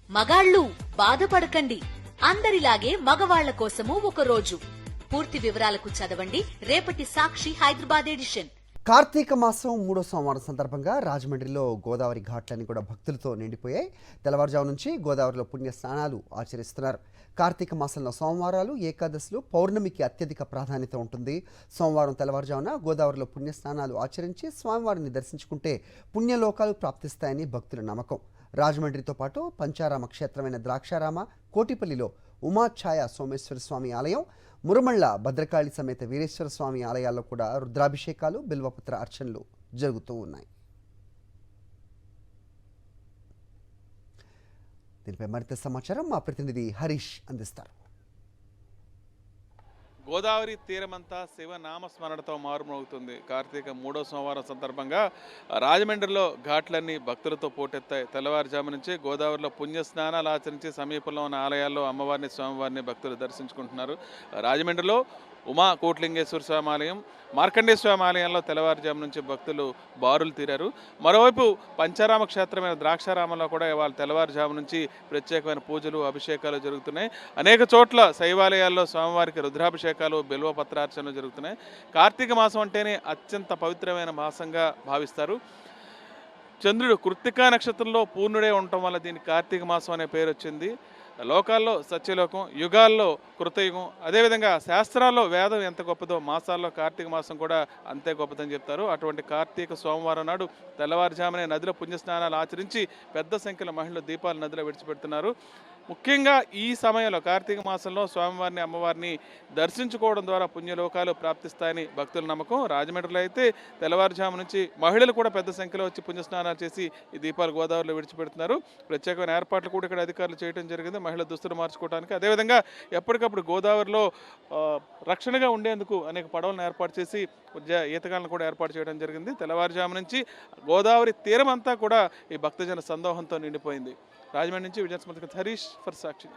మగాళ్ళు బాధపడకండి, అందరిలాగే మగవాళ్ల కోసము ఒక రోజు. పూర్తి వివరాలకు చదవండి రేపటి సాక్షి హైదరాబాద్ ఎడిషన్. కార్తీక మాసం 3వ సోమవారం సందర్భంగా రాజమండ్రిలో గోదావరి ఘాట్లన్నీ కూడా భక్తులతో నిండిపోయాయి. తెల్లవారుజాము నుంచి గోదావరిలో పుణ్య స్నానాలు ఆచరిస్తున్నారు. కార్తీక మాసంలో సోమవారాలు, ఏకాదశులు, పౌర్ణమికి అత్యధిక ప్రాధాన్యత ఉంటుంది. సోమవారం తెల్లవారుజామున గోదావరిలో పుణ్య స్నానాలు ఆచరించి స్వామివారిని దర్శించుకుంటే పుణ్యలోకాలు ప్రాప్తిస్తాయని భక్తుల నమ్మకం. రాజమండ్రితో పాటు పంచారామ క్షేత్రమైన ద్రాక్షారామ, కోటిపల్లిలో ఉమాఛాయ సోమేశ్వర స్వామి ఆలయం, మురమళ్ళ భద్రకాళి సమేత వీరేశ్వర స్వామి ఆలయాల్లో కూడా రుద్రాభిషేకాలు, బిల్వపత్ర అర్చనలు జరుగుతూ ఉన్నాయి. దీనిపై మరింత సమాచారం మా ప్రతినిధి హరీష్ అందిస్తారు. గోదావరి తీరమంతా శివనామస్మరణతో మారుమోగుతుంది. కార్తీక 3వ సోమవారం సందర్భంగా రాజమండ్రిలో ఘాట్లన్నీ భక్తులతో పోటెత్తాయి. తెల్లవారుజాము నుంచి గోదావరిలో పుణ్యస్నానాలు ఆచరించి సమీపంలో ఉన్న ఆలయాల్లో అమ్మవారిని, స్వామివారిని భక్తులు దర్శించుకుంటున్నారు. రాజమండ్రిలో ఉమా కోట్లింగేశ్వర స్వామి ఆలయం, మార్కండేయ స్వామి ఆలయంలో తెల్లవారుజాము నుంచి భక్తులు బారులు తీరారు. మరోవైపు పంచారామ క్షేత్రమైన ద్రాక్షారామంలో కూడా ఇవాళ తెల్లవారుజాము నుంచి ప్రత్యేకమైన పూజలు, అభిషేకాలు జరుగుతున్నాయి. అనేక చోట్ల శైవాలయాల్లో స్వామివారికి రుద్రాభిషేకాలు, బిల్వపత్రార్చనలు జరుగుతున్నాయి. కార్తీక మాసం అంటేనే అత్యంత పవిత్రమైన మాసంగా భావిస్తారు. చంద్రుడు కృత్తికా నక్షత్రంలో పూర్ణుడే ఉండటం వల్ల దీనికి కార్తీక మాసం అనే పేరు వచ్చింది. లోకాల్లో సత్యలోకం, యుగాల్లో కృతయుగం, అదేవిధంగా శాస్త్రాల్లో వేదం ఎంత గొప్పదో మాసాల్లో కార్తీక మాసం కూడా అంతే గొప్పదని చెప్తారు. అటువంటి కార్తీక సోమవారం నాడు తెల్లవారుజామునే నదిలో పుణ్యస్నానాలు ఆచరించి పెద్ద సంఖ్యలో మహిళలు దీపాలు నదిలో విడిచిపెడుతున్నారు. ముఖ్యంగా ఈ సమయంలో కార్తీక మాసంలో స్వామివారిని, అమ్మవారిని దర్శించుకోవడం ద్వారా పుణ్యలోకాలు ప్రాప్తిస్తాయని భక్తుల నమ్మకం. రాజమండ్రిలో అయితే తెల్లవారుజాము నుంచి మహిళలు కూడా పెద్ద సంఖ్యలో వచ్చి పుణ్యస్నానాలు చేసి ఈ దీపాలు గోదావరిలో విడిచిపెడుతున్నారు. ప్రత్యేకమైన ఏర్పాట్లు కూడా ఇక్కడ అధికారులు చేయడం జరిగింది మహిళల దుస్తులు మార్చుకోవడానికి. అదేవిధంగా ఎప్పటికప్పుడు గోదావరిలో రక్షణగా ఉండేందుకు అనేక పడవలను ఏర్పాటు చేసి ఈతగాలను కూడా ఏర్పాటు చేయడం జరిగింది. తెల్లవారుజాము నుంచి గోదావరి తీరం అంతా కూడా ఈ భక్తజన సందోహంతో నిండిపోయింది. రాజమండ్రి నుంచి విజయ హరీష్ ఫర్ సాక్షి.